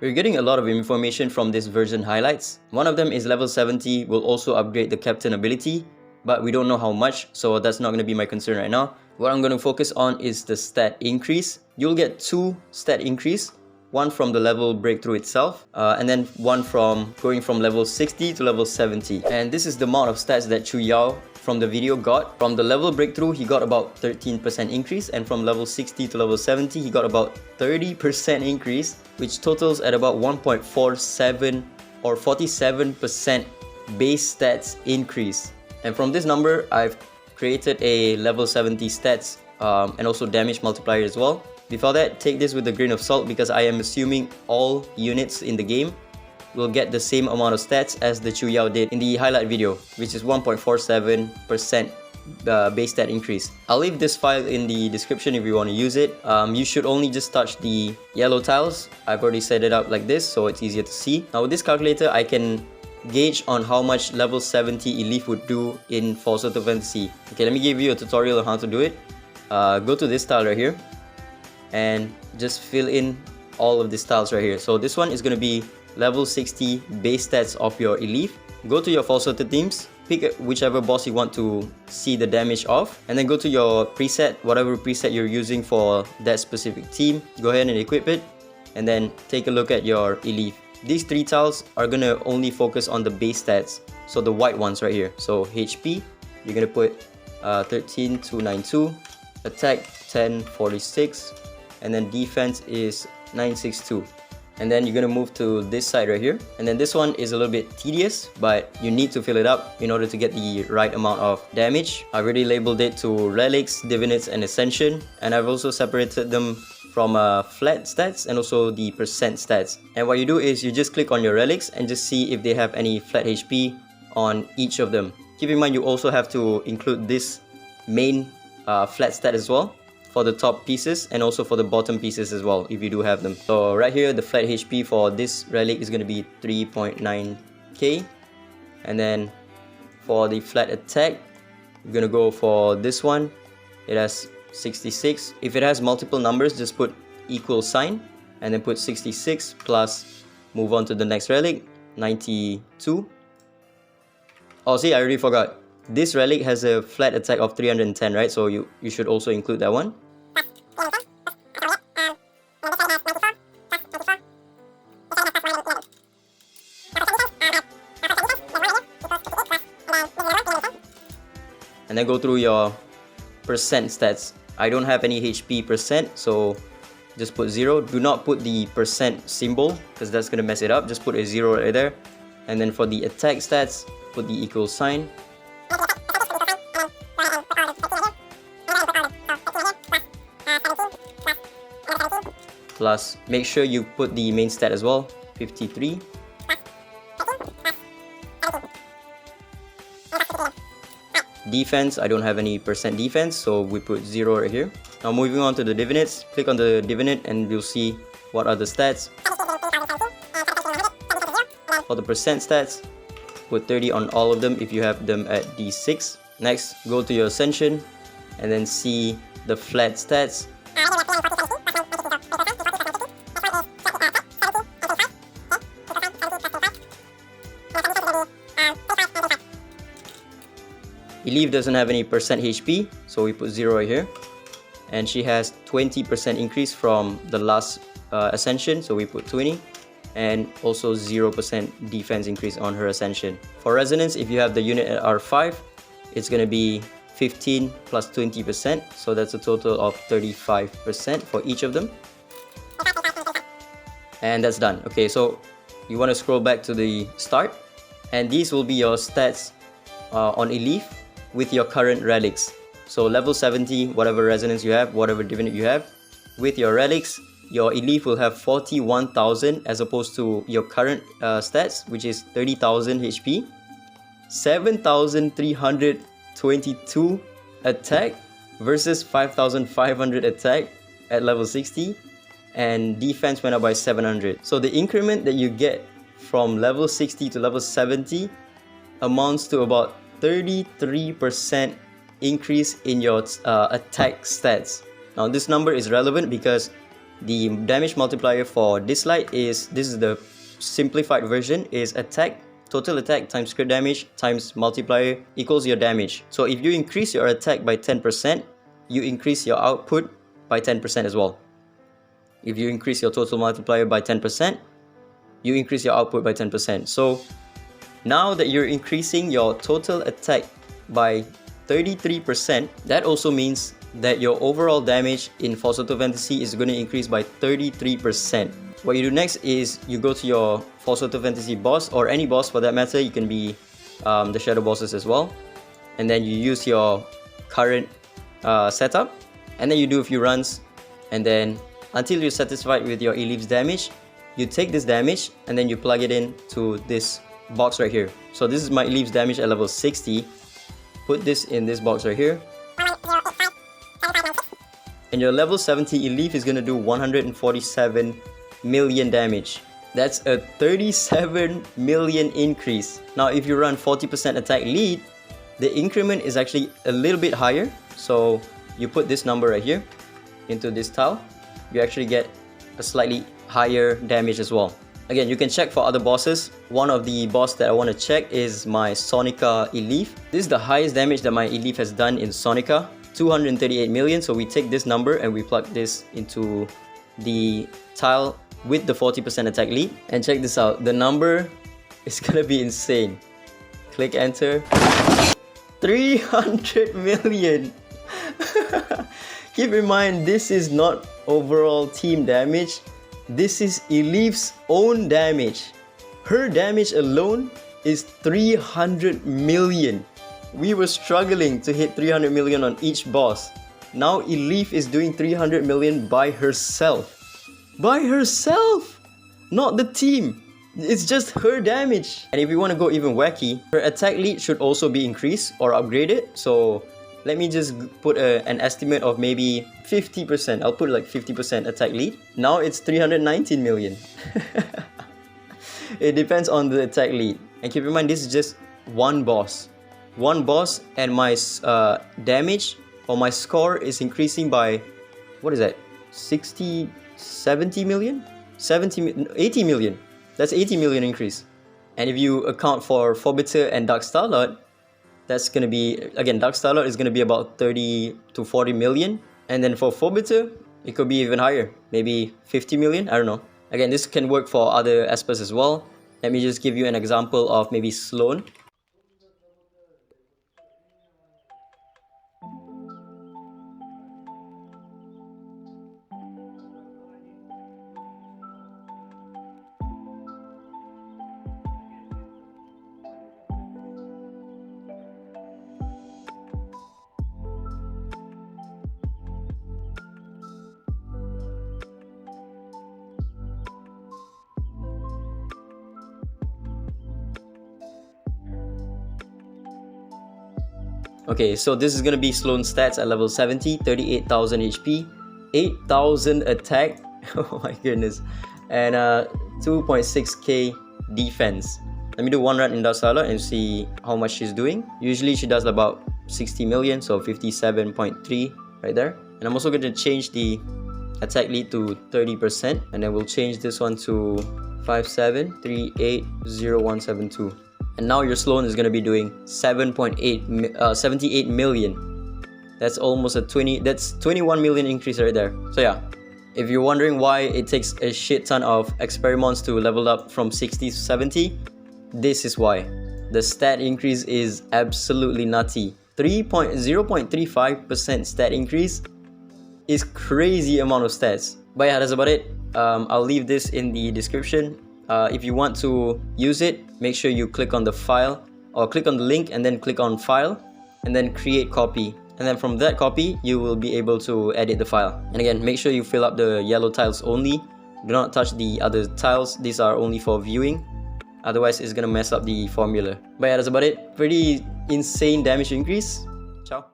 We're getting a lot of information from this version highlights. One of them is level 70 will also upgrade the captain ability, but we don't know how much, so that's not going to be my concern right now. What I'm going to focus on is the stat increase. You'll get 2 stat increase, one from the level breakthrough itself, and then one from going from level 60 to level 70. And this is the amount of stats that Chu Yao from the video got. From the level breakthrough, he got about 13% increase, and from level 60 to level 70, he got about 30% increase, which totals at about 1.47 or 47% base stats increase. And from this number, I've created a level 70 stats and also damage multiplier as well. Before that, take this with a grain of salt because I am assuming all units in the game will get the same amount of stats as the Chu Yao did in the highlight video, which is 1.47% base stat increase. I'll leave this file in the description if you want to use it. You should only just touch the yellow tiles. I've already set it up like this so it's easier to see. Now with this calculator, I can gauge on how much level 70 Elif would do in False Auto Fantasy. Okay, let me give you a tutorial on how to do it. Go to this tile right here and just fill in all of these tiles right here. So this one is going to be level 60 base stats of your Elif. Go to your False Auto teams, pick whichever boss you want to see the damage of, and then go to your preset, whatever preset you're using for that specific team. Go ahead and equip it, and then take a look at your Elif. These 3 tiles are gonna only focus on the base stats, so the white ones right here. So HP, you're gonna put 13292, attack 1046, and then defense is 962. And then you're gonna move to this side right here, and then this one is a little bit tedious, but you need to fill it up in order to get the right amount of damage. I've already labeled it to relics, divinates, and ascension, and I've also separated them from flat stats and also the percent stats. And what you do is you just click on your relics and just see if they have any flat HP on each of them. Keep in mind you also have to include this main flat stat as well for the top pieces and also for the bottom pieces as well if you do have them. So right here, the flat HP for this relic is going to be 3.9k, and then for the flat attack, you're going to go for this one. It has 66. If it has multiple numbers, just put equal sign and then put 66 plus, move on to the next relic, 92. Oh, see, I already forgot. This relic has a flat attack of 310, right? So you should also include that one. And then go through your percent stats. I don't have any HP percent, so just put 0. Do not put the percent symbol because that's gonna mess it up. Just put a 0 right there. And then for the attack stats, put the equal sign. Plus, make sure you put the main stat as well, 53. Defense, I don't have any percent defense, so we put 0 right here. Now moving on to the divinates, click on the divinate and you'll see what are the stats. For the percent stats, put 30 on all of them if you have them at D6. Next, go to your ascension and then see the flat stats. Elif doesn't have any percent HP, so we put 0 right here. And she has 20% increase from the last ascension, so we put 20. And also 0% defense increase on her ascension. For resonance, if you have the unit at R5, it's going to be 15 plus 20%, so that's a total of 35% for each of them. And that's done. Okay, so you want to scroll back to the start, and these will be your stats on Elif with your current relics. So level 70, whatever resonance you have, whatever divinate you have, with your relics, your Elif will have 41,000 as opposed to your current stats, which is 30,000 HP, 7,322 attack versus 5,500 attack at level 60, and defense went up by 700. So the increment that you get from level 60 to level 70 amounts to about 33% increase in your attack stats. Now this number is relevant because The damage multiplier for DISLYTE is, this is the simplified version, is attack, total attack times crit damage times multiplier equals your damage. So if you increase your attack by 10%, you increase your output by 10% as well. If you increase your total multiplier by 10%, you increase your output by 10%. So now that you're increasing your total attack by 33%, that also means that your overall damage in False Auto Fantasy is going to increase by 33%. What you do next is you go to your False Auto Fantasy boss, or any boss for that matter. You can be the shadow bosses as well, and then you use your current setup, and then you do a few runs, and then until you're satisfied with your Elif's damage, you take this damage and then you plug it in to this box right here. So this is my Elif's damage at level 60. Put this in this box right here, and your level 70 Elif is going to do 147 million damage. That's a 37 million increase. Now if you run 40% attack lead, the increment is actually a little bit higher. So you put this number right here into this tile, you actually get a slightly higher damage as well. Again, you can check for other bosses. One of the boss that I want to check is my Sonica Elif. This is the highest damage that my Elif has done in Sonica, 238 million. So we take this number and we plug this into the tile with the 40% attack lead, and check this out. The number is gonna be insane. Click enter. 300 million. Keep in mind, this is not overall team damage. This is Elif's own damage. Her damage alone is 300 million. We were struggling to hit 300 million on each boss. Now Elif is doing 300 million by herself. By herself! Not the team. It's just her damage. And if you want to go even wacky, her attack lead should also be increased or upgraded. So let me just put an estimate of maybe 50%. I'll put like 50% attack lead. Now it's 319 million. It depends on the attack lead. And keep in mind, this is just one boss. One boss, and my damage or my score is increasing by, what is that? 70 million? 80 million. That's 80 million increase. And if you account for Forbiter and Dark Starlord, that's gonna be, again, Dark Starlord is gonna be about 30 to 40 million. And then for Forbiter, it could be even higher, maybe 50 million, I don't know. Again, this can work for other aspects as well. Let me just give you an example of maybe Sloan. Okay, so this is gonna be Sloan's stats at level 70, 38,000 HP, 8,000 attack, oh my goodness, and 2.6k defense. Let me do one run in Dark Starlord and see how much she's doing. Usually she does about 60 million, so 57.3 right there. And I'm also going to change the attack lead to 30%, and then we'll change this one to 57380172. And now your Sloan is going to be doing 78 million. That's almost a 21 million increase right there. So yeah, if you're wondering why it takes a shit ton of experiments to level up from 60 to 70, this is why. The stat increase is absolutely nutty. 0.35% stat increase is crazy amount of stats. But yeah, that's about it. I'll leave this in the description. If you want to use it, make sure you click on the file, or click on the link and then click on file and then create copy. And then from that copy, you will be able to edit the file. And again, make sure you fill up the yellow tiles only. Do not touch the other tiles. These are only for viewing. Otherwise, it's gonna mess up the formula. But yeah, that's about it. Pretty insane damage increase. Ciao.